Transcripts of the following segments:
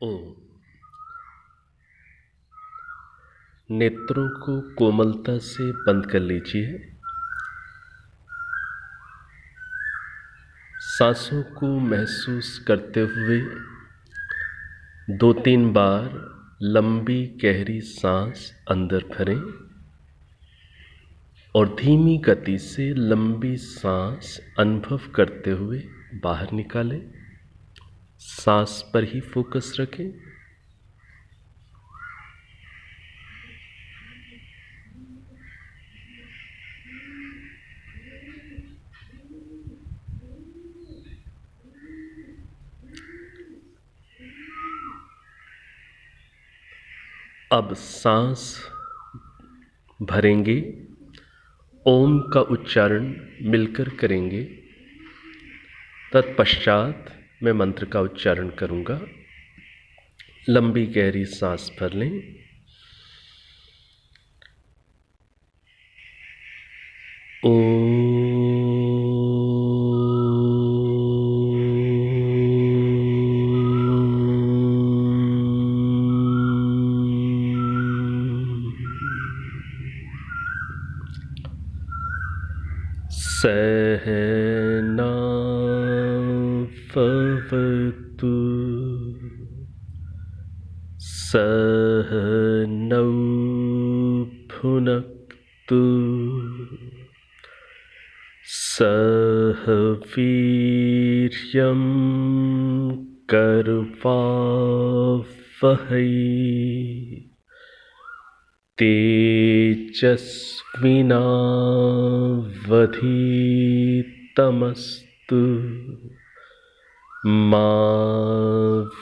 ओम। नेत्रों को कोमलता से बंद कर लीजिए। सांसों को महसूस करते हुए 2-3 बार लंबी गहरी सांस अंदर भरें और धीमी गति से लंबी सांस अनुभव करते हुए बाहर निकालें। सांस पर ही फोकस रखें। अब सांस भरेंगे, ओम का उच्चारण मिलकर करेंगे। तत्पश्चात मैं मंत्र का उच्चारण करूंगा। लंबी गहरी सांस भर लें। सहना भवतु सहनौ भुनक्तु सह वीर्यं करवावहै तेजस्विनावधीतमस्तु मा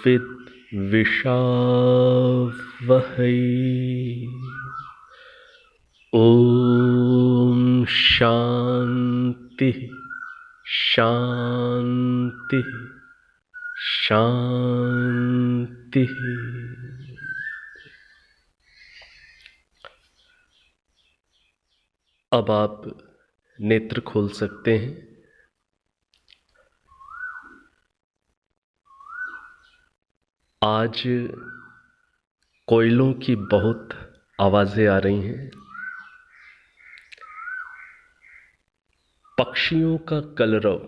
विद्विषावहै। ओम शांति शांति शांति। अब आप नेत्र खोल सकते हैं। आज कोयलों की बहुत आवाजें आ रही हैं। पक्षियों का कलरव,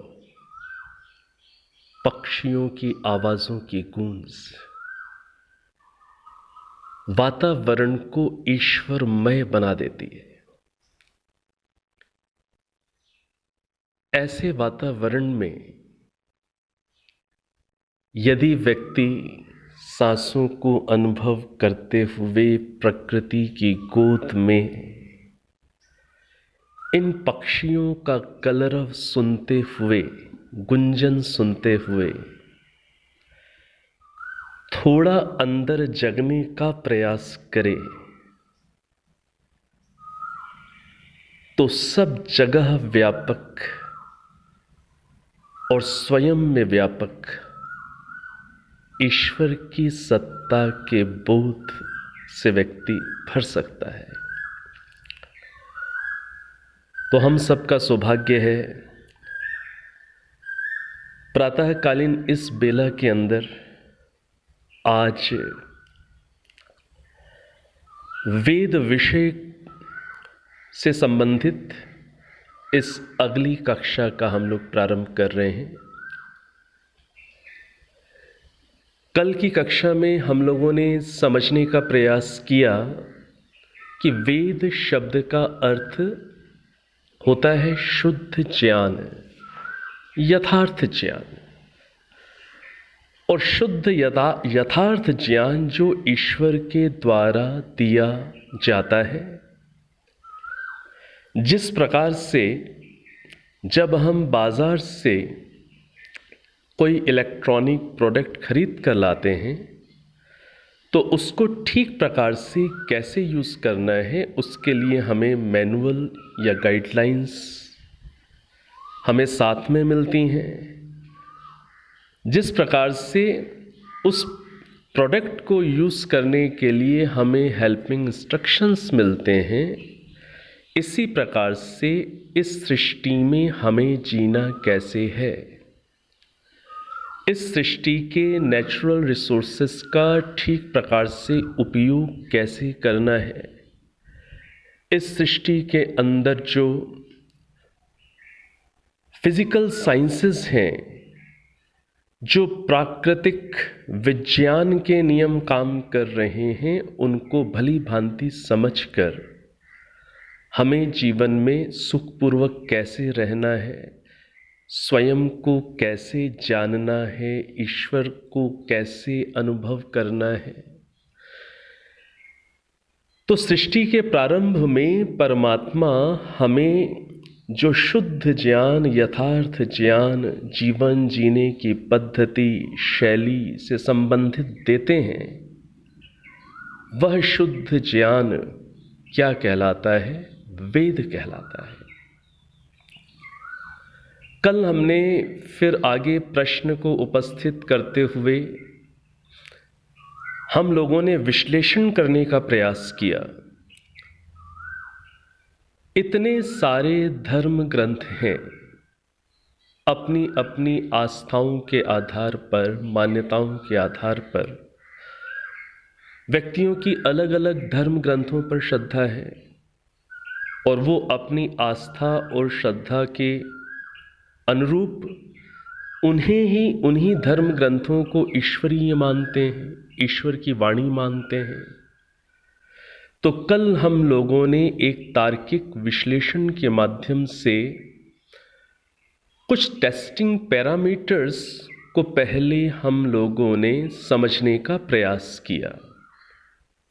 पक्षियों की आवाजों की गूंज वातावरण को ईश्वरमय बना देती है। ऐसे वातावरण में यदि व्यक्ति सांसों को अनुभव करते हुए प्रकृति की गोद में इन पक्षियों का कलरव सुनते हुए, गुंजन सुनते हुए थोड़ा अंदर जगने का प्रयास करे तो सब जगह व्यापक और स्वयं में व्यापक ईश्वर की सत्ता के बोध से व्यक्ति भर सकता है। तो हम सबका सौभाग्य है प्रातःकालीन इस बेला के अंदर आज वेद विषय से संबंधित इस अगली कक्षा का हम लोग प्रारंभ कर रहे हैं। कल की कक्षा में हम लोगों ने समझने का प्रयास किया कि वेद शब्द का अर्थ होता है शुद्ध ज्ञान, यथार्थ ज्ञान। और शुद्ध यथार्थ ज्ञान जो ईश्वर के द्वारा दिया जाता है। जिस प्रकार से जब हम बाजार से कोई इलेक्ट्रॉनिक प्रोडक्ट खरीद कर लाते हैं तो उसको ठीक प्रकार से कैसे यूज़ करना है उसके लिए हमें मैनुअल या गाइडलाइंस हमें साथ में मिलती हैं। जिस प्रकार से उस प्रोडक्ट को यूज़ करने के लिए हमें हेल्पिंग इंस्ट्रक्शंस मिलते हैं, इसी प्रकार से इस सृष्टि में हमें जीना कैसे है इस सृष्टि के नेचुरल रिसोर्सेस का ठीक प्रकार से उपयोग कैसे करना है, इस सृष्टि के अंदर जो फिजिकल साइंसेस हैं, जो प्राकृतिक विज्ञान के नियम काम कर रहे हैं, उनको भली भांति समझकर हमें जीवन में सुखपूर्वक कैसे रहना है, स्वयं को कैसे जानना है, ईश्वर को कैसे अनुभव करना है। तो सृष्टि के प्रारंभ में परमात्मा हमें जो शुद्ध ज्ञान, यथार्थ ज्ञान, जीवन जीने की पद्धति, शैली से संबंधित देते हैं, वह शुद्ध ज्ञान क्या कहलाता है? वेद कहलाता है। कल हमने फिर आगे प्रश्न को उपस्थित करते हुए हम लोगों ने विश्लेषण करने का प्रयास किया। इतने सारे धर्म ग्रंथ हैं, अपनी अपनी आस्थाओं के आधार पर, मान्यताओं के आधार पर व्यक्तियों की अलग अलग धर्म ग्रंथों पर श्रद्धा है और वो अपनी आस्था और श्रद्धा के अनुरूप उन्हीं धर्म ग्रंथों को ईश्वरीय मानते हैं, ईश्वर की वाणी मानते हैं। तो कल हम लोगों ने एक तार्किक विश्लेषण के माध्यम से कुछ टेस्टिंग पैरामीटर्स को पहले हम लोगों ने समझने का प्रयास किया।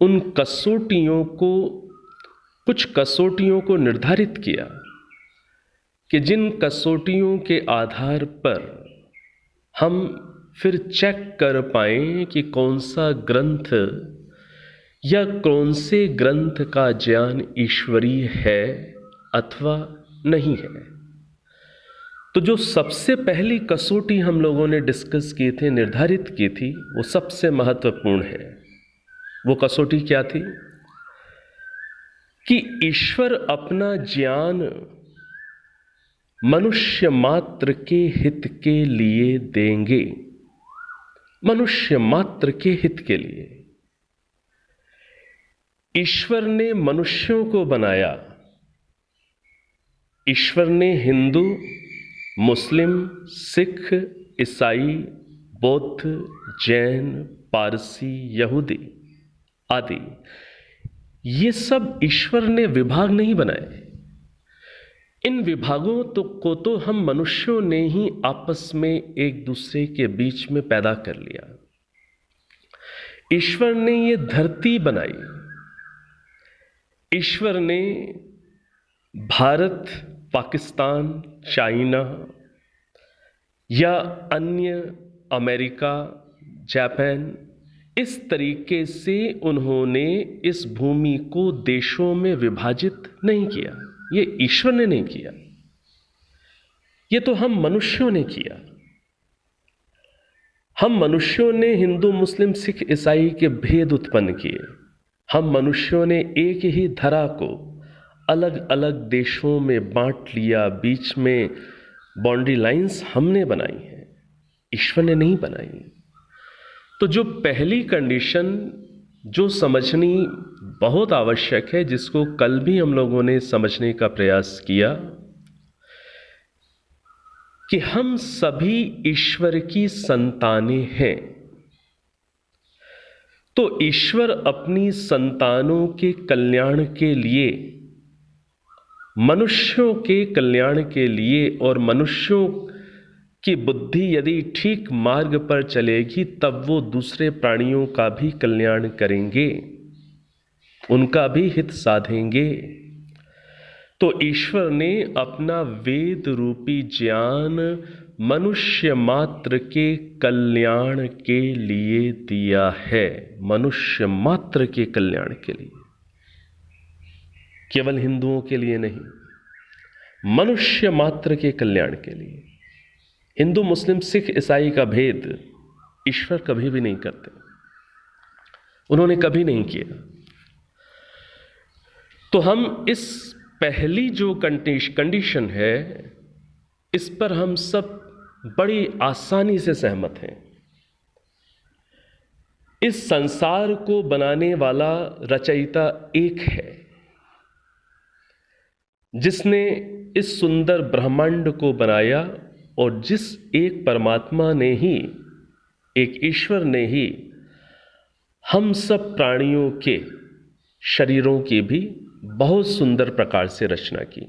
उन कसौटियों को, कुछ कसौटियों को निर्धारित किया कि जिन कसौटियों के आधार पर हम फिर चेक कर पाएं कि कौन सा ग्रंथ या कौन से ग्रंथ का ज्ञान ईश्वरीय है अथवा नहीं है। तो जो सबसे पहली कसौटी हम लोगों ने डिस्कस किए थे, निर्धारित की थी, वो सबसे महत्वपूर्ण है। वो कसौटी क्या थी? कि ईश्वर अपना ज्ञान मनुष्य मात्र के हित के लिए देंगे, मनुष्य मात्र के हित के लिए। ईश्वर ने मनुष्यों को बनाया, ईश्वर ने हिंदू, मुस्लिम, सिख, ईसाई, बौद्ध, जैन, पारसी, यहूदी आदि, ये सब ईश्वर ने विभाग नहीं बनाए। इन विभागों को तो हम मनुष्यों ने ही आपस में एक दूसरे के बीच में पैदा कर लिया। ईश्वर ने ये धरती बनाई, ईश्वर ने भारत, पाकिस्तान, चाइना या अन्य, अमेरिका, जापान, इस तरीके से उन्होंने इस भूमि को देशों में विभाजित नहीं किया। ये ईश्वर ने नहीं किया, ये तो हम मनुष्यों ने किया। हम मनुष्यों ने हिंदू, मुस्लिम, सिख, ईसाई के भेद उत्पन्न किए। हम मनुष्यों ने एक ही धरा को अलग अलग देशों में बांट लिया, बीच में बाउंड्री लाइंस हमने बनाई हैं, ईश्वर ने नहीं बनाई। तो जो पहली कंडीशन जो समझनी बहुत आवश्यक है, जिसको कल भी हम लोगों ने समझने का प्रयास किया, कि हम सभी ईश्वर की संतानें हैं। तो ईश्वर अपनी संतानों के कल्याण के लिए, मनुष्यों के कल्याण के लिए, और मनुष्यों की बुद्धि यदि ठीक मार्ग पर चलेगी तब वो दूसरे प्राणियों का भी कल्याण करेंगे, उनका भी हित साधेंगे। तो ईश्वर ने अपना वेद रूपी ज्ञान मनुष्य मात्र के कल्याण के लिए दिया है, मनुष्य मात्र के कल्याण के लिए, केवल हिंदुओं के लिए नहीं, मनुष्य मात्र के कल्याण के लिए। हिंदू, मुस्लिम, सिख, ईसाई का भेद ईश्वर कभी भी नहीं करते, उन्होंने कभी नहीं किया। तो हम इस पहली जो कंडीशन है, इस पर हम सब बड़ी आसानी से सहमत हैं। इस संसार को बनाने वाला रचयिता एक है, जिसने इस सुंदर ब्रह्मांड को बनाया, और जिस एक परमात्मा ने ही, एक ईश्वर ने ही हम सब प्राणियों के शरीरों की भी बहुत सुंदर प्रकार से रचना की।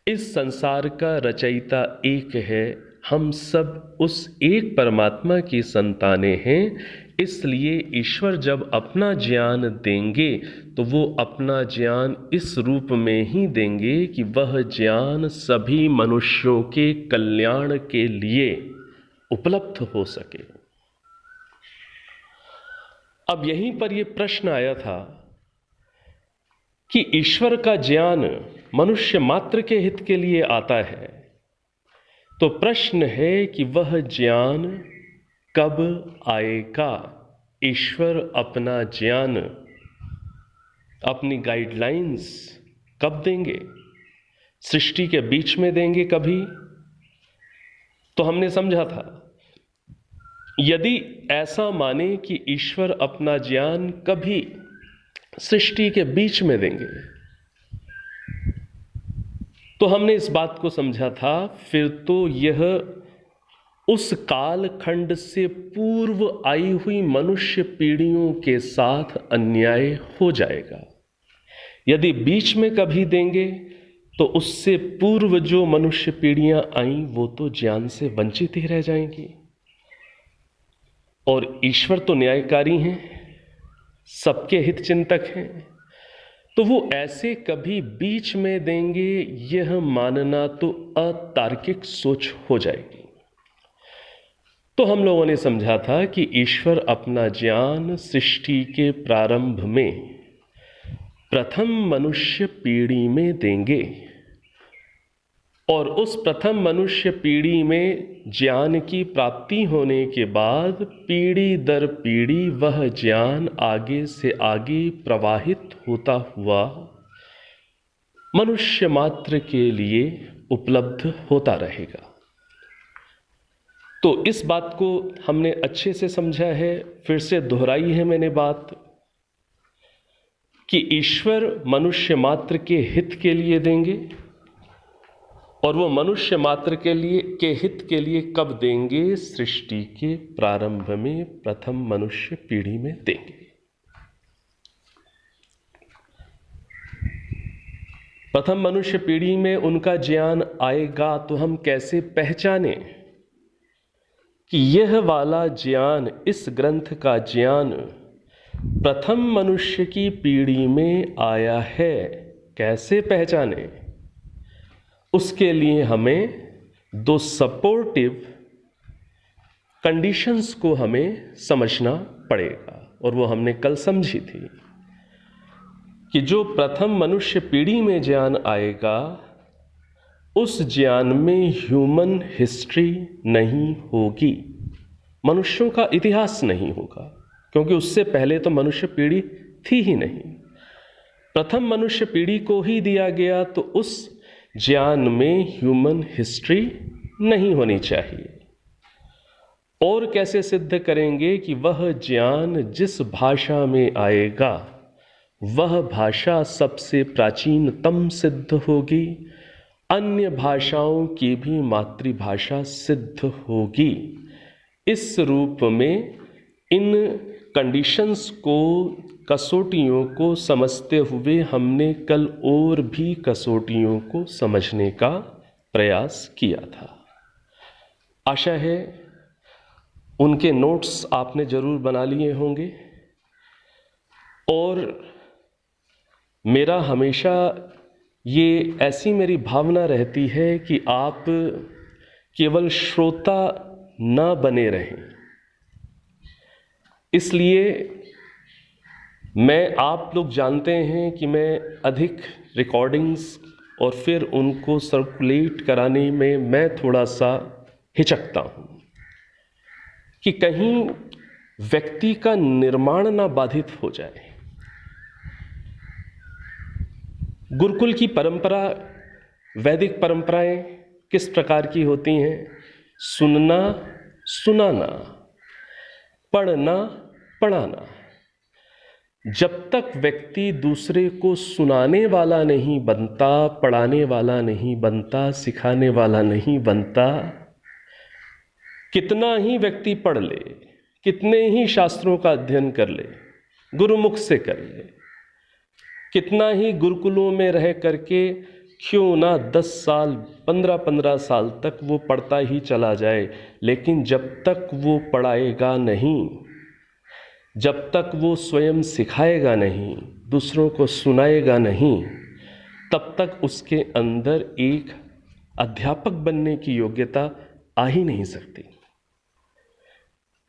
इस संसार का रचयिता एक है, हम सब उस एक परमात्मा की संतानें हैं। इसलिए ईश्वर जब अपना ज्ञान देंगे तो वो अपना ज्ञान इस रूप में ही देंगे कि वह ज्ञान सभी मनुष्यों के कल्याण के लिए उपलब्ध हो सके। अब यहीं पर यह प्रश्न आया था कि ईश्वर का ज्ञान मनुष्य मात्र के हित के लिए आता है, तो प्रश्न है कि वह ज्ञान कब आएगा। ईश्वर अपना ज्ञान, अपनी गाइडलाइंस कब देंगे? सृष्टि के बीच में देंगे कभी? तो हमने समझा था, यदि ऐसा माने कि ईश्वर अपना ज्ञान कभी सृष्टि के बीच में देंगे, तो हमने इस बात को समझा था, फिर तो यह उस काल खंड से पूर्व आई हुई मनुष्य पीढ़ियों के साथ अन्याय हो जाएगा। यदि बीच में कभी देंगे तो उससे पूर्व जो मनुष्य पीढ़ियां आईं वो तो ज्ञान से वंचित ही रह जाएंगी। और ईश्वर तो न्यायकारी हैं, सबके हित चिंतक हैं, तो वो ऐसे कभी बीच में देंगे, यह मानना तो अतार्किक सोच हो जाएगी। तो हम लोगों ने समझा था कि ईश्वर अपना ज्ञान सृष्टि के प्रारंभ में प्रथम मनुष्य पीढ़ी में देंगे, और उस प्रथम मनुष्य पीढ़ी में ज्ञान की प्राप्ति होने के बाद पीढ़ी दर पीढ़ी वह ज्ञान आगे से आगे प्रवाहित होता हुआ मनुष्य मात्र के लिए उपलब्ध होता रहेगा। तो इस बात को हमने अच्छे से समझा है, फिर से दोहराई है मैंने बात, कि ईश्वर मनुष्य मात्र के हित के लिए देंगे, और वो मनुष्य मात्र के हित के लिए कब देंगे? सृष्टि के प्रारंभ में प्रथम मनुष्य पीढ़ी में देंगे। प्रथम मनुष्य पीढ़ी में उनका ज्ञान आएगा, तो हम कैसे पहचाने कि यह वाला ज्ञान, इस ग्रंथ का ज्ञान प्रथम मनुष्य की पीढ़ी में आया है? कैसे पहचाने? उसके लिए हमें दो सपोर्टिव कंडीशंस को हमें समझना पड़ेगा, और वो हमने कल समझी थी कि जो प्रथम मनुष्य पीढ़ी में ज्ञान आएगा, उस ज्ञान में ह्यूमन हिस्ट्री नहीं होगी, मनुष्यों का इतिहास नहीं होगा, क्योंकि उससे पहले तो मनुष्य पीढ़ी थी ही नहीं। प्रथम मनुष्य पीढ़ी को ही दिया गया, तो उस ज्ञान में ह्यूमन हिस्ट्री नहीं होनी चाहिए। और कैसे सिद्ध करेंगे कि वह ज्ञान जिस भाषा में आएगा वह भाषा सबसे प्राचीनतम सिद्ध होगी, अन्य भाषाओं की भी मातृभाषा सिद्ध होगी। इस रूप में इन कंडीशंस को, कसौटियों को समझते हुए हमने कल और भी कसौटियों को समझने का प्रयास किया था। आशा है उनके नोट्स आपने जरूर बना लिए होंगे, और मेरा हमेशा ये ऐसी मेरी भावना रहती है कि आप केवल श्रोता न बने रहें। इसलिए मैं, आप लोग जानते हैं कि मैं अधिक रिकॉर्डिंग्स और फिर उनको सर्कुलेट कराने में मैं थोड़ा सा हिचकता हूँ कि कहीं व्यक्ति का निर्माण ना बाधित हो जाए। गुरुकुल की परंपरा, वैदिक परंपराएं किस प्रकार की होती हैं, सुनना सुनाना, पढ़ना पढ़ाना। जब तक व्यक्ति दूसरे को सुनाने वाला नहीं बनता, पढ़ाने वाला नहीं बनता, सिखाने वाला नहीं बनता, कितना ही व्यक्ति पढ़ ले, कितने ही शास्त्रों का अध्ययन कर ले, गुरुमुख से कर ले, कितना ही गुरुकुलों में रह करके क्यों ना 10 साल 15-15 साल तक वो पढ़ता ही चला जाए, लेकिन जब तक वो पढ़ाएगा नहीं, जब तक वो स्वयं सिखाएगा नहीं, दूसरों को सुनाएगा नहीं, तब तक उसके अंदर एक अध्यापक बनने की योग्यता आ ही नहीं सकती।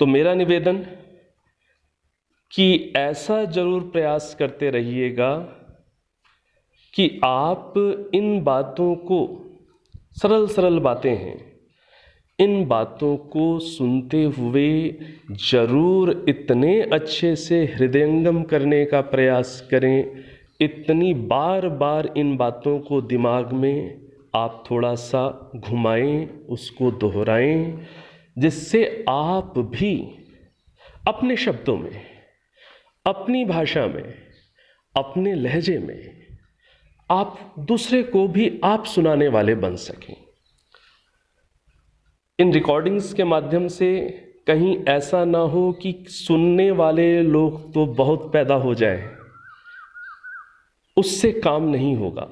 तो मेरा निवेदन कि ऐसा जरूर प्रयास करते रहिएगा कि आप इन बातों को, सरल सरल बातें हैं, इन बातों को सुनते हुए जरूर इतने अच्छे से हृदयंगम करने का प्रयास करें, इतनी बार बार इन बातों को दिमाग में आप थोड़ा सा घुमाएं, उसको दोहराएं, जिससे आप भी अपने शब्दों में, अपनी भाषा में, अपने लहजे में आप दूसरे को भी आप सुनाने वाले बन सकें। इन रिकॉर्डिंग्स के माध्यम से कहीं ऐसा ना हो कि सुनने वाले लोग तो बहुत पैदा हो जाएं, उससे काम नहीं होगा,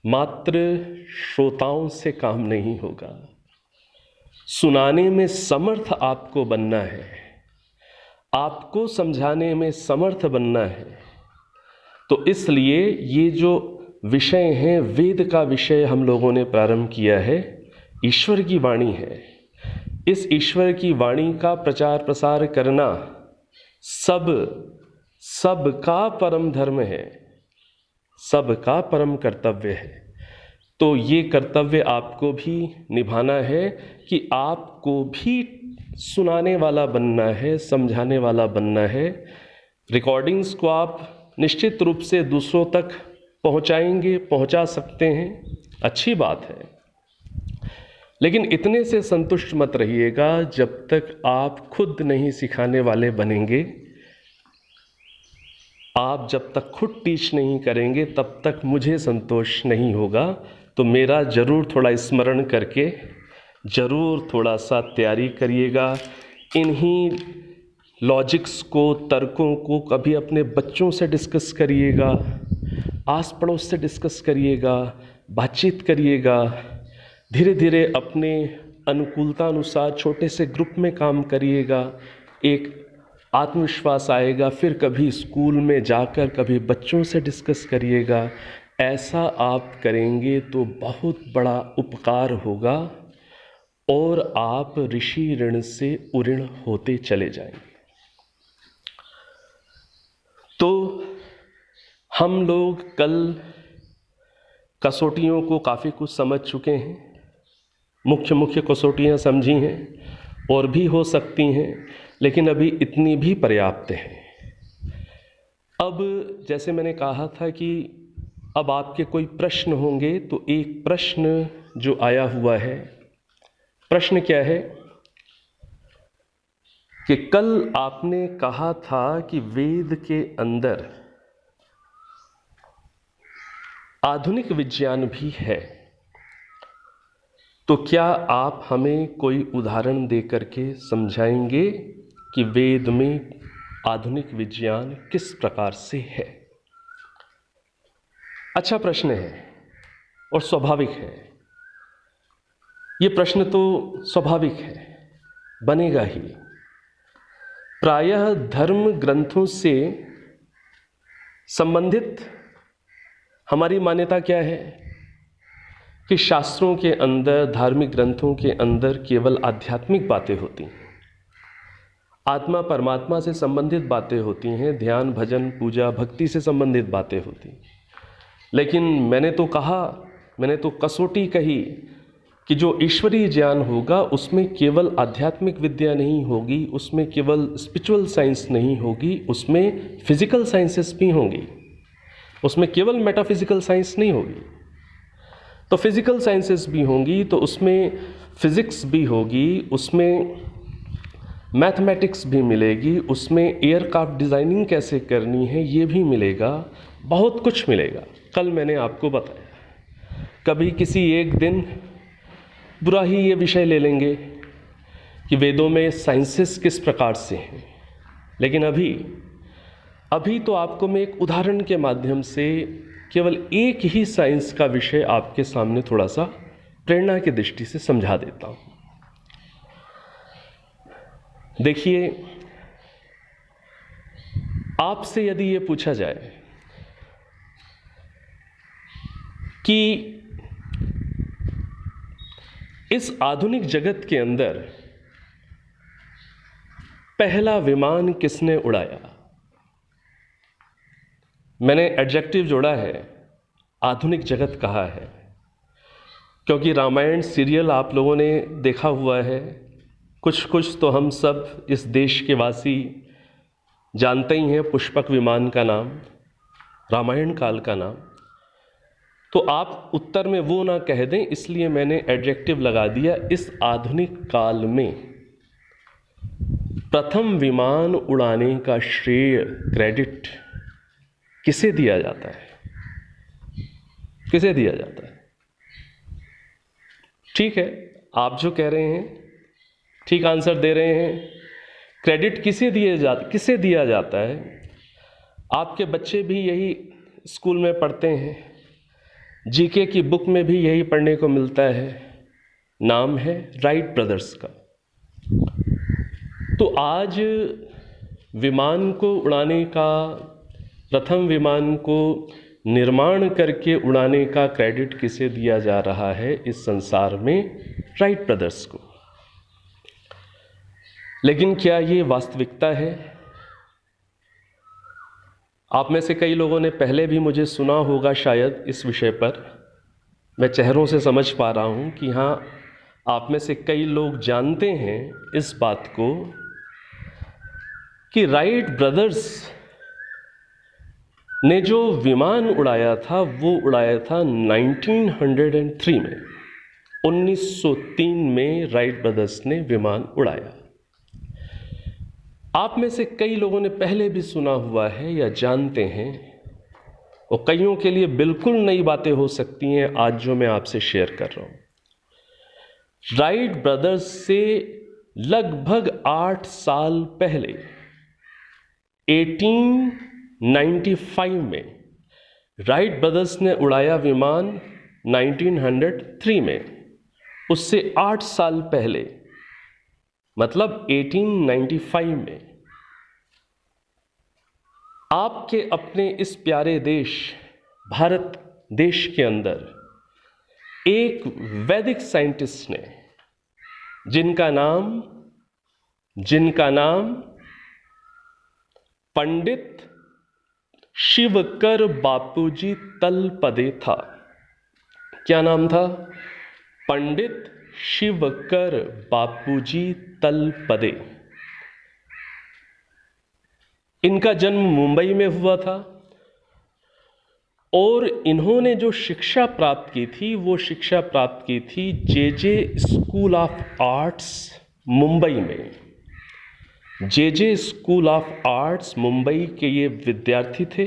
मात्र श्रोताओं से काम नहीं होगा। सुनाने में समर्थ आपको बनना है, आपको समझाने में समर्थ बनना है। तो इसलिए ये जो विषय हैं, वेद का विषय हम लोगों ने प्रारंभ किया है, ईश्वर की वाणी है। इस ईश्वर की वाणी का प्रचार प्रसार करना सबका परम धर्म है, सबका परम कर्तव्य है। तो ये कर्तव्य आपको भी निभाना है कि आपको भी सुनाने वाला बनना है, समझाने वाला बनना है। रिकॉर्डिंग्स को आप निश्चित रूप से दूसरों तक पहुंचाएंगे, पहुंचा सकते हैं, अच्छी बात है, लेकिन इतने से संतुष्ट मत रहिएगा जब तक आप खुद नहीं सिखाने वाले बनेंगे। आप जब तक खुद टीच नहीं करेंगे तब तक मुझे संतोष नहीं होगा। तो मेरा ज़रूर थोड़ा स्मरण करके ज़रूर थोड़ा सा तैयारी करिएगा। इन्हीं लॉजिक्स को, तर्कों को कभी अपने बच्चों से डिस्कस करिएगा, आस पड़ोस से डिस्कस करिएगा, बातचीत करिएगा। धीरे धीरे अपने अनुकूलता अनुसार छोटे से ग्रुप में काम करिएगा, एक आत्मविश्वास आएगा। फिर कभी स्कूल में जाकर कभी बच्चों से डिस्कस करिएगा। ऐसा आप करेंगे तो बहुत बड़ा उपकार होगा और आप ऋषि ऋण से उऋण होते चले जाएंगे। तो हम लोग कल कसौटियों को काफ़ी कुछ समझ चुके हैं, मुख्य मुख्य कसौटियाँ समझी हैं, और भी हो सकती हैं, लेकिन अभी इतनी भी पर्याप्त है। अब जैसे मैंने कहा था कि अब आपके कोई प्रश्न होंगे, तो एक प्रश्न जो आया हुआ है, प्रश्न क्या है कि कल आपने कहा था कि वेद के अंदर आधुनिक विज्ञान भी है, तो क्या आप हमें कोई उदाहरण देकर के समझाएंगे कि वेद में आधुनिक विज्ञान किस प्रकार से है? अच्छा प्रश्न है और स्वाभाविक है। ये प्रश्न तो स्वाभाविक है, बनेगा ही। प्रायः धर्म ग्रंथों से संबंधित हमारी मान्यता क्या है कि शास्त्रों के अंदर, धार्मिक ग्रंथों के अंदर केवल आध्यात्मिक बातें होती हैं, आत्मा परमात्मा से संबंधित बातें होती हैं, ध्यान भजन पूजा भक्ति से संबंधित बातें होती हैं। लेकिन मैंने तो कसौटी कही कि जो ईश्वरीय ज्ञान होगा उसमें केवल आध्यात्मिक विद्या नहीं होगी, उसमें केवल स्पिरिचुअल साइंस नहीं होगी, उसमें फिजिकल साइंसेस भी होंगी, उसमें केवल मेटाफिजिकल साइंस नहीं होगी। तो फिजिकल साइंसेस भी होंगी, तो उसमें फिज़िक्स भी होगी, उसमें मैथमेटिक्स भी मिलेगी, उसमें एयरक्राफ्ट डिज़ाइनिंग कैसे करनी है ये भी मिलेगा, बहुत कुछ मिलेगा। कल मैंने आपको बताया, कभी किसी एक दिन बुरा ही ये विषय ले लेंगे कि वेदों में साइंसेस किस प्रकार से हैं, लेकिन अभी तो आपको मैं एक उदाहरण के माध्यम से केवल एक ही साइंस का विषय आपके सामने थोड़ा सा प्रेरणा की दृष्टि से समझा देता हूँ। देखिए, आपसे यदि ये पूछा जाए कि इस आधुनिक जगत के अंदर पहला विमान किसने उड़ाया, मैंने एडजेक्टिव जोड़ा है आधुनिक जगत कहा है, क्योंकि रामायण सीरियल आप लोगों ने देखा हुआ है, कुछ तो हम सब इस देश के वासी जानते ही हैं पुष्पक विमान का नाम, रामायण काल का नाम। तो आप उत्तर में वो ना कह दें, इसलिए मैंने एडजेक्टिव लगा दिया, इस आधुनिक काल में प्रथम विमान उड़ाने का श्रेय, क्रेडिट किसे दिया जाता है, किसे दिया जाता है? ठीक है, आप जो कह रहे हैं ठीक आंसर दे रहे हैं। क्रेडिट किसे दिया जाता है? आपके बच्चे भी यही स्कूल में पढ़ते हैं, जीके की बुक में भी यही पढ़ने को मिलता है, नाम है राइट ब्रदर्स का। तो आज विमान को उड़ाने का, प्रथम विमान को निर्माण करके उड़ाने का क्रेडिट किसे दिया जा रहा है इस संसार में? राइट ब्रदर्स को। लेकिन क्या ये वास्तविकता है? आप में से कई लोगों ने पहले भी मुझे सुना होगा शायद इस विषय पर, मैं चेहरों से समझ पा रहा हूँ कि हाँ, आप में से कई लोग जानते हैं इस बात को कि राइट ब्रदर्स ने जो विमान उड़ाया था वो उड़ाया था 1903 में, 1903 में राइट ब्रदर्स ने विमान उड़ाया। आप में से कई लोगों ने पहले भी सुना हुआ है या जानते हैं, और कईयों के लिए बिल्कुल नई बातें हो सकती हैं आज जो मैं आपसे शेयर कर रहा हूं। राइट ब्रदर्स से लगभग 8 साल पहले 1895 में राइट ब्रदर्स ने उड़ाया विमान 1903 में, उससे 8 साल पहले मतलब 1895 में आपके अपने इस प्यारे देश भारत देश के अंदर एक वैदिक साइंटिस्ट ने, जिनका नाम पंडित शिवकर बापूजी तलपदे था। क्या नाम था? पंडित शिवकर बापूजी तलपदे। इनका जन्म मुंबई में हुआ था और इन्होंने जो शिक्षा प्राप्त की थी वो शिक्षा प्राप्त की थी जे स्कूल ऑफ आर्ट्स मुंबई में। जे स्कूल ऑफ आर्ट्स मुंबई के ये विद्यार्थी थे,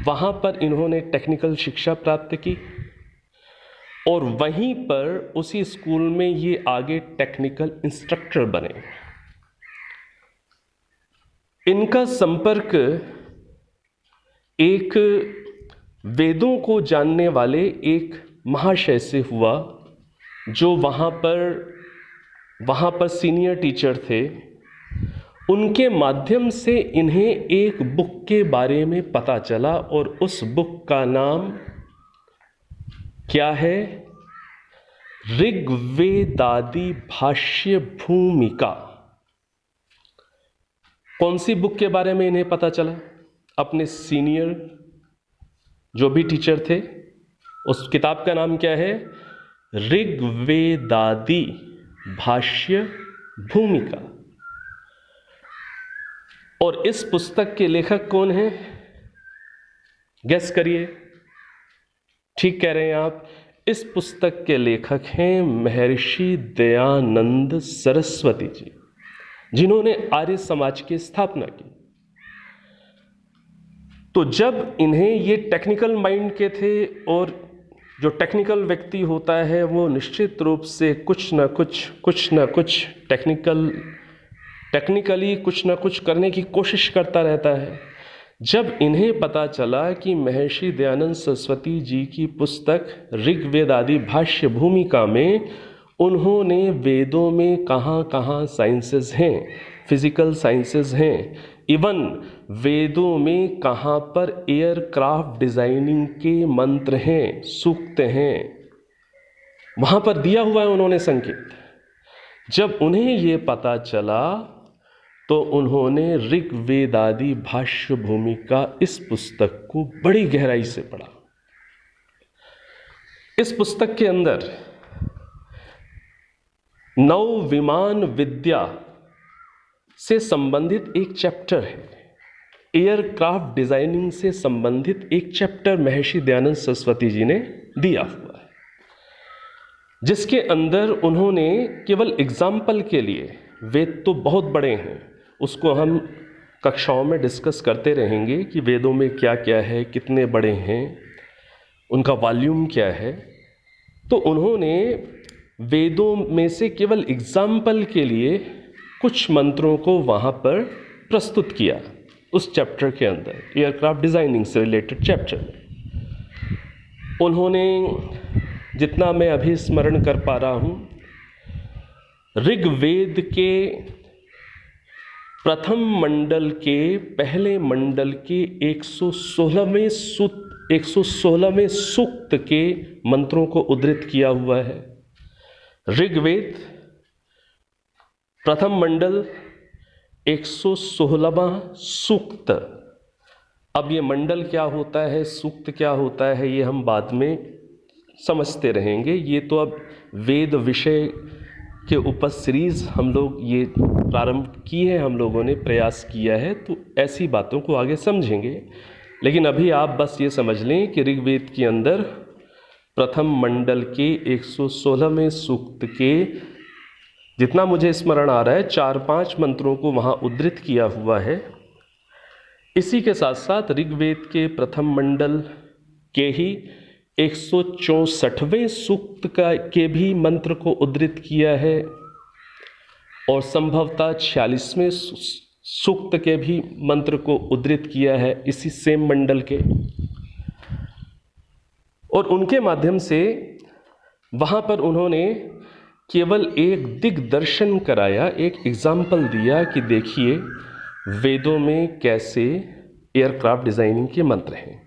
वहाँ पर इन्होंने टेक्निकल शिक्षा प्राप्त की और वहीं पर उसी स्कूल में ये आगे टेक्निकल इंस्ट्रक्टर बने। इनका संपर्क एक वेदों को जानने वाले एक महाशय से हुआ, जो वहाँ पर सीनियर टीचर थे। उनके माध्यम से इन्हें एक बुक के बारे में पता चला और उस बुक का नाम क्या है? ऋग्वेदादि भाष्य भूमिका। कौन सी बुक के बारे में इन्हें पता चला? अपने सीनियर जो भी टीचर थे, उस किताब का नाम क्या है? ऋग्वेदादि भाष्य भूमिका। और इस पुस्तक के लेखक कौन हैं? गेस करिए। ठीक कह रहे हैं आप, इस पुस्तक के लेखक हैं महर्षि दयानंद सरस्वती जी, जिन्होंने आर्य समाज की स्थापना की। तो जब इन्हें ये टेक्निकल माइंड के थे, और जो टेक्निकल व्यक्ति होता है वो निश्चित रूप से कुछ न कुछ टेक्निकली कुछ न कुछ करने की कोशिश करता रहता है। जब इन्हें पता चला कि महर्षि दयानंद सरस्वती जी की पुस्तक ऋग्वेद आदि भाष्य भूमिका में उन्होंने वेदों में कहाँ कहाँ साइंसेस हैं, फिजिकल साइंसेस हैं, इवन वेदों में कहाँ पर एयरक्राफ्ट डिजाइनिंग के मंत्र हैं, सूक्त हैं, वहाँ पर दिया हुआ है उन्होंने संकेत। जब उन्हें ये पता चला तो उन्होंने ऋग्वेद आदि भाष्य भूमिका इस पुस्तक को बड़ी गहराई से पढ़ा। इस पुस्तक के अंदर नव विमान विद्या से संबंधित एक चैप्टर है, एयरक्राफ्ट डिजाइनिंग से संबंधित एक चैप्टर महर्षि दयानंद सरस्वती जी ने दिया हुआ है, जिसके अंदर उन्होंने केवल एग्जाम्पल के लिए, वेद तो बहुत बड़े हैं, उसको हम कक्षाओं में डिस्कस करते रहेंगे कि वेदों में क्या क्या है, कितने बड़े हैं, उनका वॉल्यूम क्या है। तो उन्होंने वेदों में से केवल एग्जाम्पल के लिए कुछ मंत्रों को वहाँ पर प्रस्तुत किया उस चैप्टर के अंदर, एयरक्राफ्ट डिजाइनिंग से रिलेटेड चैप्टर में। उन्होंने, जितना मैं अभी स्मरण कर पा रहा हूँ, ऋग्वेद के प्रथम मंडल के पहले मंडल के 116वें सूक्त के मंत्रों को उद्धृत किया हुआ है। ऋग्वेद प्रथम मंडल 116वां सूक्त। अब ये मंडल क्या होता है, सूक्त क्या होता है, ये हम बाद में समझते रहेंगे। ये तो अब वेद विषय के ऊपर सीरीज हम लोग ये प्रारंभ की है, हम लोगों ने प्रयास किया है, तो ऐसी बातों को आगे समझेंगे। लेकिन अभी आप बस ये समझ लें कि ऋग्वेद के अंदर प्रथम मंडल के 116वें सूक्त के, जितना मुझे स्मरण आ रहा है, 4-5 मंत्रों को वहाँ उद्धृत किया हुआ है। इसी के साथ साथ ऋग्वेद के प्रथम मंडल के ही 164वें सूक्त के भी मंत्र को उद्धृत किया है, और संभवतः 46वें सूक्त के भी मंत्र को उद्धृत किया है इसी सेम मंडल के। और उनके माध्यम से वहाँ पर उन्होंने केवल एक दिग्दर्शन कराया, एक एग्जाम्पल दिया कि देखिए वेदों में कैसे एयरक्राफ्ट डिजाइनिंग के मंत्र हैं।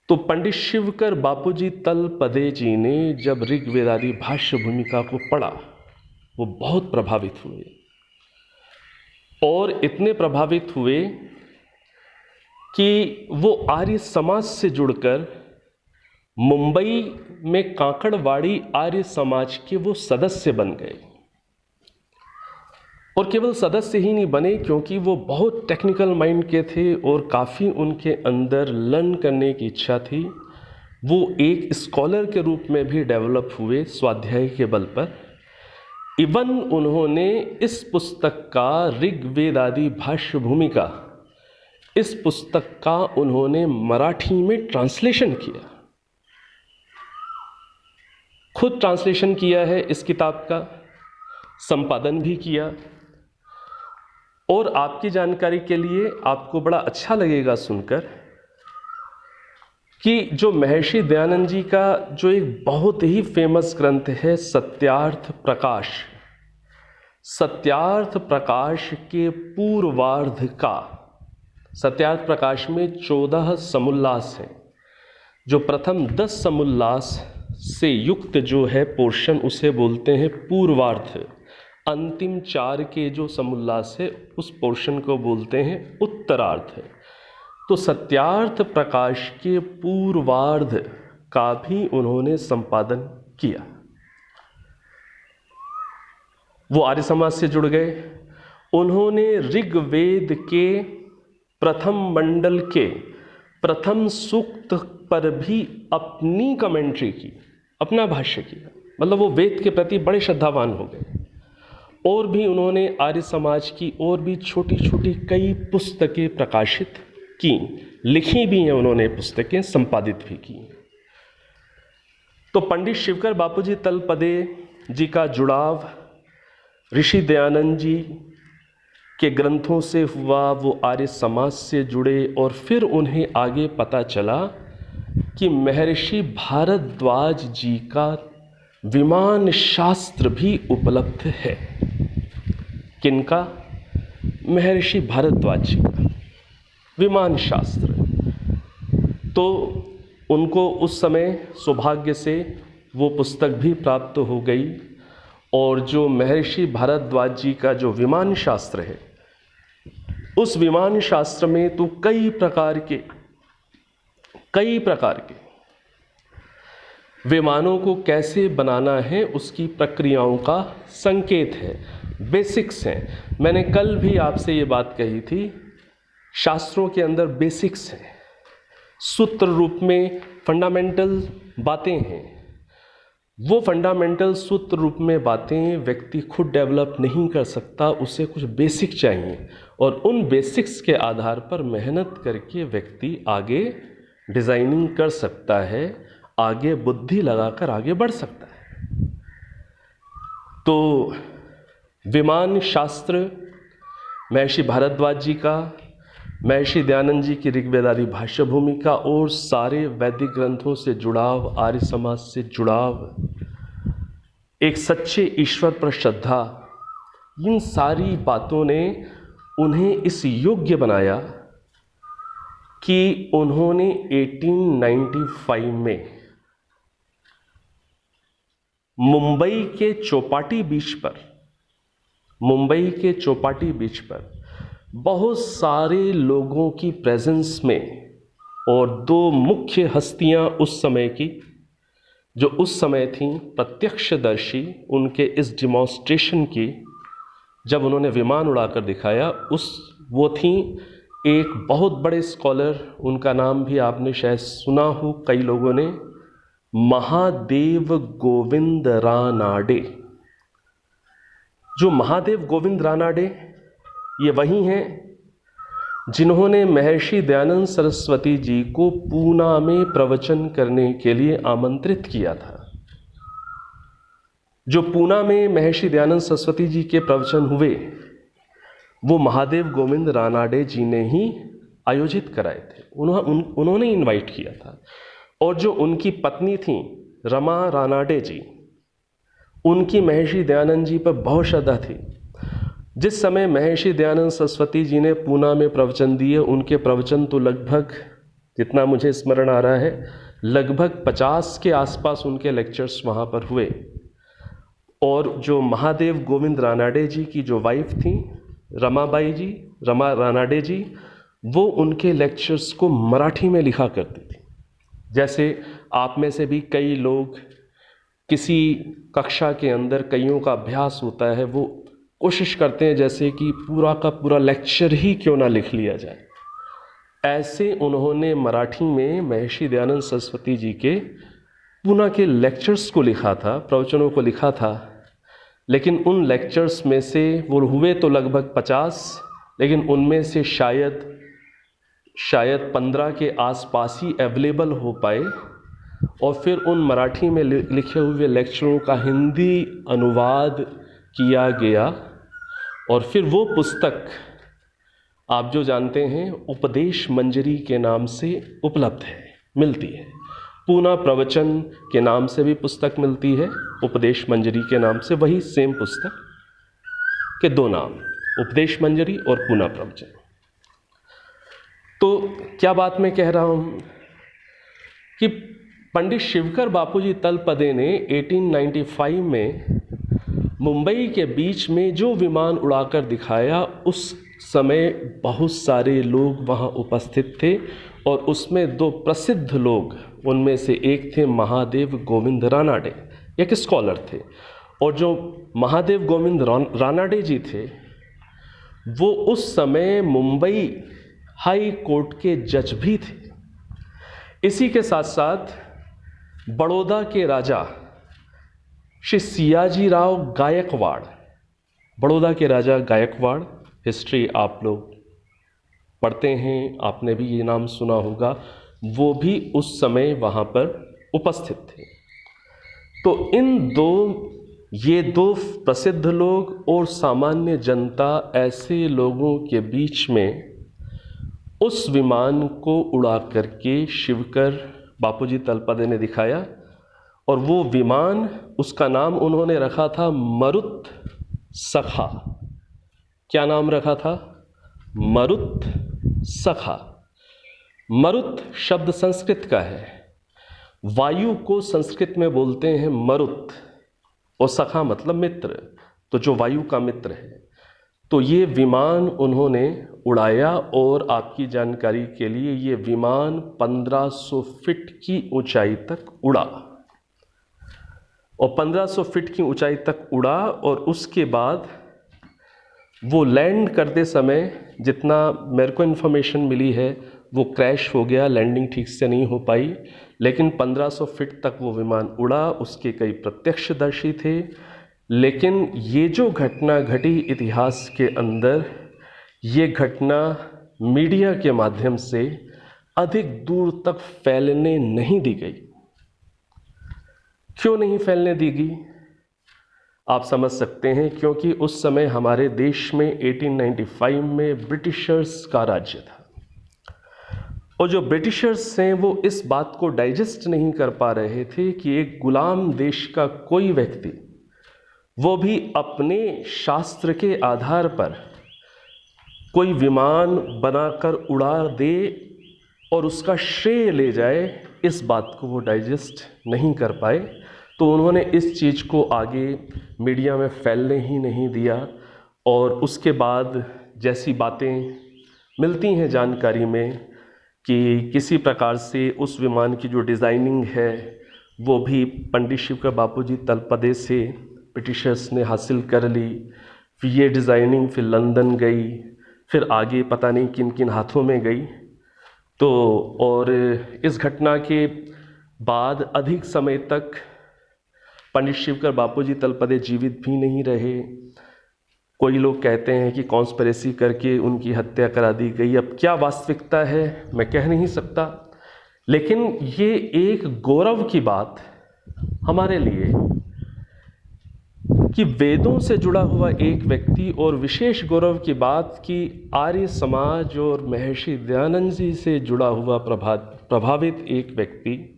तो पंडित शिवकर बापूजी तलपदे जी ने जब ऋग्वेद आदि भाष्य भूमिका को पढ़ा, वो बहुत प्रभावित हुए, और इतने प्रभावित हुए कि वो आर्य समाज से जुड़कर मुंबई में काकड़वाड़ी आर्य समाज के वो सदस्य बन गए। और केवल सदस्य ही नहीं बने, क्योंकि वो बहुत टेक्निकल माइंड के थे और काफ़ी उनके अंदर लर्न करने की इच्छा थी। वो एक स्कॉलर के रूप में भी डेवलप हुए स्वाध्याय के बल पर। इवन उन्होंने इस पुस्तक का, ऋग्वेद आदि भाष्य भूमिका, इस पुस्तक का उन्होंने मराठी में ट्रांसलेशन किया, खुद ट्रांसलेशन किया है इस किताब का, संपादन भी किया। और आपकी जानकारी के लिए आपको बड़ा अच्छा लगेगा सुनकर कि जो महर्षि दयानंद जी का जो एक बहुत ही फेमस ग्रंथ है सत्यार्थ प्रकाश, सत्यार्थ प्रकाश के पूर्वार्ध का, सत्यार्थ प्रकाश में 14 समुल्लास हैं। जो प्रथम 10 समुल्लास से युक्त जो है पोर्शन, उसे बोलते हैं पूर्वार्ध। अंतिम 4 के जो समुल्लास है उस पोर्शन को बोलते हैं उत्तरार्ध। तो सत्यार्थ प्रकाश के पूर्वार्ध का भी उन्होंने संपादन किया। वो आर्य समाज से जुड़ गए। उन्होंने ऋग्वेद के प्रथम मंडल के प्रथम सूक्त पर भी अपनी कमेंट्री की। अपना भाष्य किया, मतलब वो वेद के प्रति बड़े श्रद्धावान हो गए। और भी उन्होंने आर्य समाज की और भी छोटी छोटी कई पुस्तकें प्रकाशित की, लिखी भी हैं उन्होंने, पुस्तकें संपादित भी की। तो पंडित शिवकर बापूजी तलपदे जी का जुड़ाव ऋषि दयानंद जी के ग्रंथों से हुआ, वो आर्य समाज से जुड़े, और फिर उन्हें आगे पता चला कि महर्षि भारद्वाज जी का विमान शास्त्र भी उपलब्ध है। किनका? महर्षि भारद्वाज जी का विमान शास्त्र। तो उनको उस समय सौभाग्य से वो पुस्तक भी प्राप्त हो गई, और जो महर्षि भारद्वाज जी का जो विमान शास्त्र है, उस विमान शास्त्र में तो कई प्रकार के विमानों को कैसे बनाना है उसकी प्रक्रियाओं का संकेत है, बेसिक्स हैं। मैंने कल भी आपसे ये बात कही थी, शास्त्रों के अंदर बेसिक्स हैं, सूत्र रूप में फंडामेंटल बातें हैं। वो फंडामेंटल सूत्र रूप में बातें व्यक्ति खुद डेवलप नहीं कर सकता, उसे कुछ बेसिक चाहिए, और उन बेसिक्स के आधार पर मेहनत करके व्यक्ति आगे डिज़ाइनिंग कर सकता है, आगे बुद्धि लगाकर आगे बढ़ सकता है। तो विमान शास्त्र महर्षि भारद्वाज जी का, महर्षि दयानंद जी की ऋग्वेदादि भाष्य भूमिका, और सारे वैदिक ग्रंथों से जुड़ाव, आर्य समाज से जुड़ाव, एक सच्चे ईश्वर पर श्रद्धा, इन सारी बातों ने उन्हें इस योग्य बनाया कि उन्होंने 1895 में मुंबई के चौपाटी बीच पर बहुत सारे लोगों की प्रेजेंस में, और दो मुख्य हस्तियां उस समय की, जो उस समय थी प्रत्यक्षदर्शी, उनके इस डिमॉन्स्ट्रेशन की, जब उन्होंने विमान उड़ाकर दिखाया, वो थी एक बहुत बड़े स्कॉलर, उनका नाम भी आपने शायद सुना हो कई लोगों ने, महादेव गोविंद रानाडे। जो महादेव गोविंद रानाडे, ये वही हैं जिन्होंने महर्षि दयानंद सरस्वती जी को पूना में प्रवचन करने के लिए आमंत्रित किया था। जो पूना में महर्षि दयानंद सरस्वती जी के प्रवचन हुए, वो महादेव गोविंद रानाडे जी ने ही आयोजित कराए थे, उन्होंने इनवाइट किया था। और जो उनकी पत्नी थी रमा रानाडे जी, उनकी महर्षि दयानंद जी पर बहुत श्रद्धा थी। जिस समय महर्षि दयानंद सरस्वती जी ने पूना में प्रवचन दिए, उनके प्रवचन तो लगभग, जितना मुझे स्मरण आ रहा है, लगभग 50 के आसपास उनके लेक्चर्स वहाँ पर हुए। और जो महादेव गोविंद रानाडे जी की जो वाइफ थी रमा रानाडे जी, वो उनके लेक्चर्स को मराठी में लिखा करती थी। जैसे आप में से भी कई लोग किसी कक्षा के अंदर कईयों का अभ्यास होता है, वो कोशिश करते हैं जैसे कि पूरा का पूरा लेक्चर ही क्यों ना लिख लिया जाए। ऐसे उन्होंने मराठी में महर्षि दयानंद सरस्वती जी के पूना के लेक्चर्स को लिखा था, प्रवचनों को लिखा था। लेकिन उन लेक्चर्स में से वो हुए तो लगभग 50, लेकिन उनमें से शायद 15 के आसपास ही अवेलेबल हो पाए। और फिर उन मराठी में लिखे हुए लेक्चरों का हिंदी अनुवाद किया गया, और फिर वो पुस्तक आप जो जानते हैं उपदेश मंजरी के नाम से उपलब्ध है, मिलती है। पूना प्रवचन के नाम से भी पुस्तक मिलती है, उपदेश मंजरी के नाम से, वही सेम पुस्तक के दो नाम, उपदेश मंजरी और पूना प्रवचन। तो क्या बात मैं कह रहा हूँ कि पंडित शिवकर बापूजी तलपदे ने 1895 में मुंबई के बीच में जो विमान उड़ाकर दिखाया, उस समय बहुत सारे लोग वहाँ उपस्थित थे, और उसमें दो प्रसिद्ध लोग, उनमें से एक थे महादेव गोविंद रानाडे, एक स्कॉलर थे, और जो महादेव गोविंद रानाडे जी थे, वो उस समय मुंबई हाई कोर्ट के जज भी थे। इसी के साथ साथ बड़ौदा के राजा श्री सियाजीराव गायकवाड़, बड़ौदा के राजा गायकवाड़, हिस्ट्री आप लोग पढ़ते हैं, आपने भी ये नाम सुना होगा, वो भी उस समय वहाँ पर उपस्थित थे। तो ये दो प्रसिद्ध लोग और सामान्य जनता, ऐसे लोगों के बीच में उस विमान को उड़ा करके शिवकर बापूजी तलपदे ने दिखाया। और वो विमान, उसका नाम उन्होंने रखा था मरुत सखा। क्या नाम रखा था? मरुत सखा। मरुत शब्द संस्कृत का है, वायु को संस्कृत में बोलते हैं मरुत, और सखा मतलब मित्र, तो जो वायु का मित्र है। तो ये विमान उन्होंने उड़ाया, और आपकी जानकारी के लिए ये विमान 1500 फीट की ऊंचाई तक उड़ा, और 1500 फीट की ऊंचाई तक उड़ा। और उसके बाद वो लैंड करते समय, जितना मेरे को इन्फॉर्मेशन मिली है, वो क्रैश हो गया, लैंडिंग ठीक से नहीं हो पाई। लेकिन 1500 फीट तक वो विमान उड़ा, उसके कई प्रत्यक्षदर्शी थे। लेकिन ये जो घटना घटी इतिहास के अंदर, ये घटना मीडिया के माध्यम से अधिक दूर तक फैलने नहीं दी गई। क्यों नहीं फैलने दी गई? आप समझ सकते हैं, क्योंकि उस समय हमारे देश में 1895 में ब्रिटिशर्स का राज्य था, और जो ब्रिटिशर्स हैं वो इस बात को डाइजेस्ट नहीं कर पा रहे थे कि एक गुलाम देश का कोई व्यक्ति, वो भी अपने शास्त्र के आधार पर कोई विमान बनाकर उड़ा दे और उसका श्रेय ले जाए, इस बात को वो डाइजेस्ट नहीं कर पाए। तो उन्होंने इस चीज़ को आगे मीडिया में फैलने ही नहीं दिया। और उसके बाद जैसी बातें मिलती हैं जानकारी में कि किसी प्रकार से उस विमान की जो डिज़ाइनिंग है वो भी पंडित शिवकर बापूजी तलपदे से ब्रिटिशर्स ने हासिल कर ली। फिर ये डिज़ाइनिंग फिर लंदन गई, फिर आगे पता नहीं किन किन हाथों में गई। तो और इस घटना के बाद अधिक समय तक पंडित शिवकर बापूजी तलपदे जीवित भी नहीं रहे। कोई लोग कहते हैं कि कॉन्स्पिरेसी करके उनकी हत्या करा दी गई। अब क्या वास्तविकता है मैं कह नहीं सकता, लेकिन ये एक गौरव की बात हमारे लिए कि वेदों से जुड़ा हुआ एक व्यक्ति, और विशेष गौरव की बात कि आर्य समाज और महर्षि दयानंद जी से जुड़ा हुआ प्रभावित एक व्यक्ति,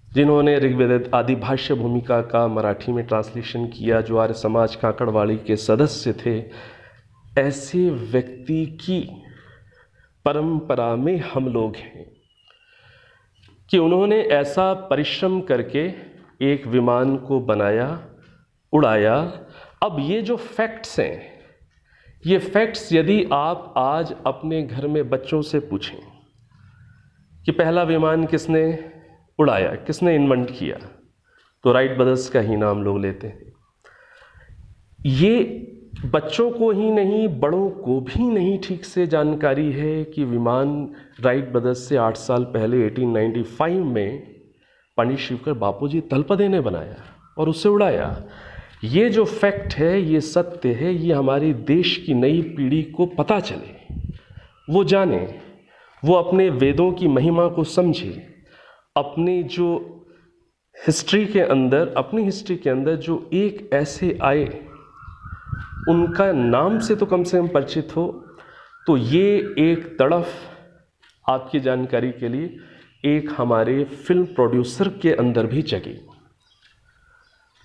जिन्होंने ऋग्वेद आदि भाष्य भूमिका का मराठी में ट्रांसलेशन किया, जो आर्य समाज काकड़वाड़ी के सदस्य थे, ऐसे व्यक्ति की परंपरा में हम लोग हैं कि उन्होंने ऐसा परिश्रम करके एक विमान को बनाया, उड़ाया। अब ये जो फैक्ट्स हैं, ये फैक्ट्स यदि आप आज अपने घर में बच्चों से पूछें कि पहला विमान किसने उड़ाया, किसने इन्वेंट किया, तो राइट ब्रदर्स का ही नाम लोग लेते हैं। ये बच्चों को ही नहीं, बड़ों को भी नहीं ठीक से जानकारी है कि विमान राइट ब्रदर्स से 8 साल पहले 1895 में पंडित शिवकर बापूजी तलपदे ने बनाया और उसे उड़ाया। ये जो फैक्ट है, ये सत्य है, ये हमारी देश की नई पीढ़ी को पता चले, वो जाने, वो अपने वेदों की महिमा को समझे। अपनी जो हिस्ट्री के अंदर, अपनी हिस्ट्री के अंदर जो एक ऐसे आए, उनका नाम से तो कम से कम परिचित हो। तो ये एक तरफ आपकी जानकारी के लिए एक हमारे फिल्म प्रोड्यूसर के अंदर भी जगी,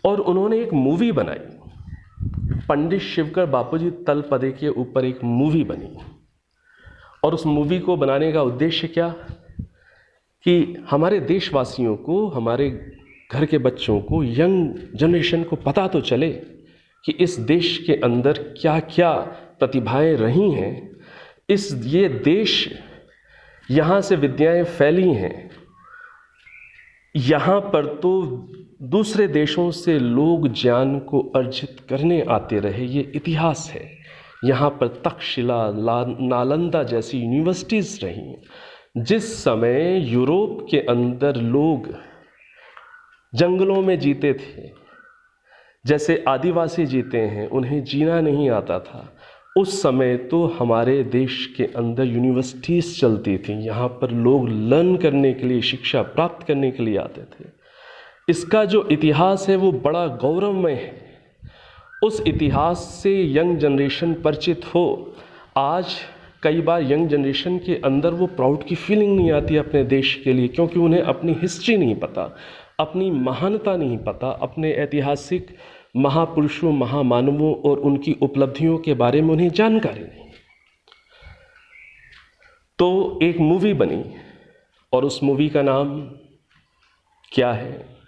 और उन्होंने एक मूवी बनाई, पंडित शिवकर बापूजी तलपदे के ऊपर एक मूवी बनी। और उस मूवी को बनाने का उद्देश्य क्या कि हमारे देशवासियों को, हमारे घर के बच्चों को, यंग जनरेशन को पता तो चले कि इस देश के अंदर क्या क्या प्रतिभाएं रही हैं, ये देश, यहाँ से विद्याएं फैली हैं, यहाँ पर तो दूसरे देशों से लोग ज्ञान को अर्जित करने आते रहे, ये इतिहास है। यहाँ पर तक्षशिला, नालंदा जैसी यूनिवर्सिटीज़ रही। जिस समय यूरोप के अंदर लोग जंगलों में जीते थे, जैसे आदिवासी जीते हैं, उन्हें जीना नहीं आता था। उस समय तो हमारे देश के अंदर यूनिवर्सिटीज़ चलती थी, यहाँ पर लोग लर्न करने के लिए, शिक्षा प्राप्त करने के लिए आते थे। इसका जो इतिहास है वो बड़ा गौरवमय है। उस इतिहास से यंग जनरेशन परिचित हो। आज कई बार यंग जनरेशन के अंदर वो प्राउड की फीलिंग नहीं आती अपने देश के लिए, क्योंकि उन्हें अपनी हिस्ट्री नहीं पता, अपनी महानता नहीं पता, अपने ऐतिहासिक महापुरुषों, महामानवों और उनकी उपलब्धियों के बारे में उन्हें जानकारी नहीं। तो एक मूवी बनी और उस मूवी का नाम क्या है?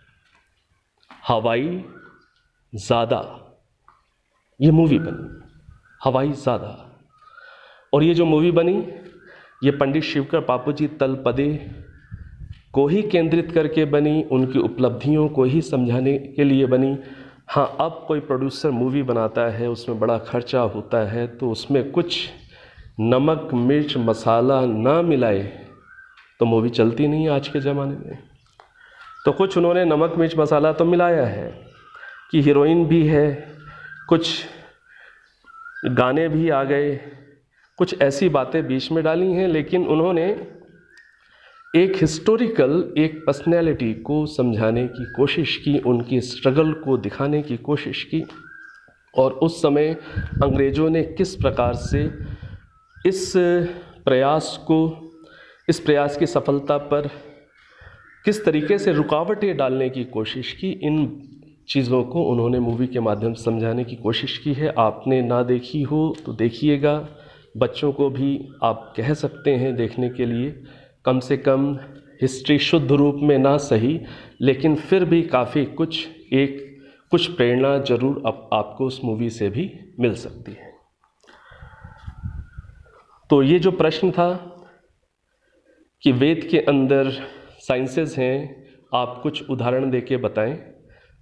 हवाई ज़ादा। ये मूवी बनी हवाई ज़ादा। और ये जो मूवी बनी, ये पंडित शिवकर बापूजी तलपदे को ही केंद्रित करके बनी, उनकी उपलब्धियों को ही समझाने के लिए बनी। हाँ, अब कोई प्रोड्यूसर मूवी बनाता है, उसमें बड़ा खर्चा होता है, तो उसमें कुछ नमक मिर्च मसाला ना मिलाए तो मूवी चलती नहीं आज के ज़माने में। तो कुछ उन्होंने नमक मिर्च मसाला तो मिलाया है कि हीरोइन भी है, कुछ गाने भी आ गए, कुछ ऐसी बातें बीच में डाली हैं, लेकिन उन्होंने एक हिस्टोरिकल, एक पर्सनैलिटी को समझाने की कोशिश की, उनकी स्ट्रगल को दिखाने की कोशिश की। और उस समय अंग्रेज़ों ने किस प्रकार से इस प्रयास की सफलता पर किस तरीके से रुकावटें डालने की कोशिश की, इन चीज़ों को उन्होंने मूवी के माध्यम से समझाने की कोशिश की है। आपने ना देखी हो तो देखिएगा, बच्चों को भी आप कह सकते हैं देखने के लिए। कम से कम हिस्ट्री शुद्ध रूप में ना सही, लेकिन फिर भी काफ़ी कुछ प्रेरणा जरूर आपको उस मूवी से भी मिल सकती है। तो ये जो प्रश्न था कि वेद के अंदर साइंसेस हैं, आप कुछ उदाहरण देके बताएं,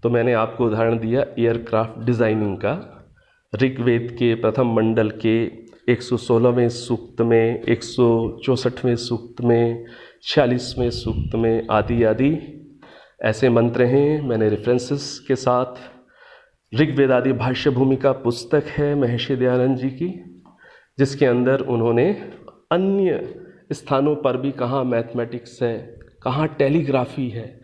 तो मैंने आपको उदाहरण दिया एयरक्राफ्ट डिज़ाइनिंग का। ऋग्वेद के प्रथम मंडल के 116वें सूक्त में, 164वें सूक्त में, 46वें सूक्त में आदि आदि ऐसे मंत्र हैं। मैंने रेफरेंसेस के साथ ऋग्वेद आदि भाष्य भूमिका पुस्तक है महर्षि दयानंद जी की, जिसके अंदर उन्होंने अन्य स्थानों पर भी कहाँ मैथमेटिक्स है, कहाँ टेलीग्राफी है,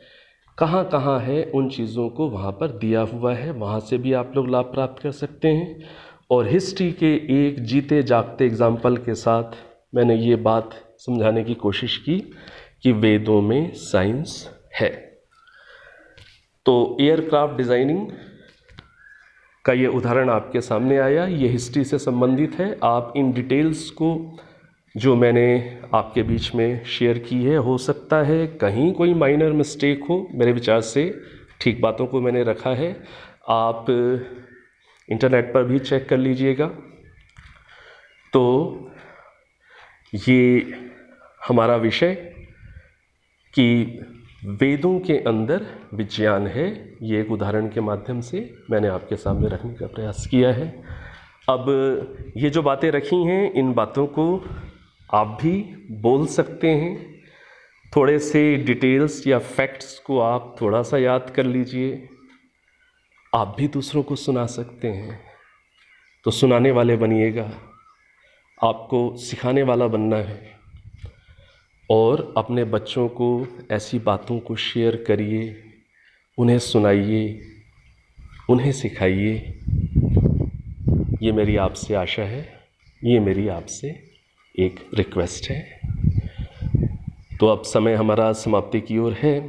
कहाँ कहाँ है, उन चीज़ों को वहाँ पर दिया हुआ है। वहाँ से भी आप लोग लाभ प्राप्त कर सकते हैं। और हिस्ट्री के एक जीते जागते एग्जाम्पल के साथ मैंने ये बात समझाने की कोशिश की कि वेदों में साइंस है। तो एयरक्राफ्ट डिज़ाइनिंग का ये उदाहरण आपके सामने आया, ये हिस्ट्री से संबंधित है। आप इन डिटेल्स को जो मैंने आपके बीच में शेयर की है, हो सकता है कहीं कोई माइनर मिस्टेक हो, मेरे विचार से ठीक बातों को मैंने रखा है। आप इंटरनेट पर भी चेक कर लीजिएगा। तो ये हमारा विषय कि वेदों के अंदर विज्ञान है, ये एक उदाहरण के माध्यम से मैंने आपके सामने रखने का प्रयास किया है। अब ये जो बातें रखी हैं, इन बातों को आप भी बोल सकते हैं। थोड़े से डिटेल्स या फैक्ट्स को आप थोड़ा सा याद कर लीजिए। आप भी दूसरों को सुना सकते हैं, तो सुनाने वाले बनिएगा। आपको सिखाने वाला बनना है और अपने बच्चों को ऐसी बातों को शेयर करिए, उन्हें सुनाइए, उन्हें सिखाइए। ये मेरी आपसे आशा है, ये मेरी आपसे एक रिक्वेस्ट है। तो अब समय हमारा समाप्ति की ओर है।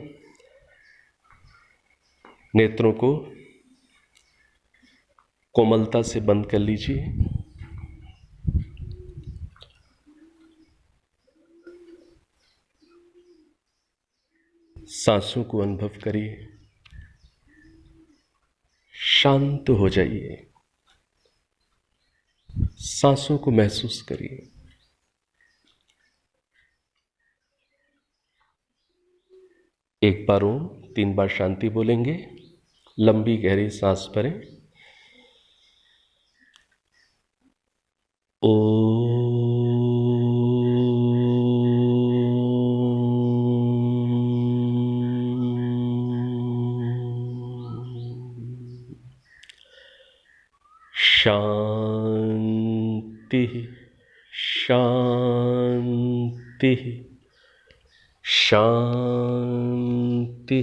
नेत्रों को कोमलता से बंद कर लीजिए। सांसों को अनुभव करिए, शांत हो जाइए, सांसों को महसूस करिए। एक बार ओम, 3 बार शांति बोलेंगे। लंबी गहरी सांस भरें। शांति शांति शांति।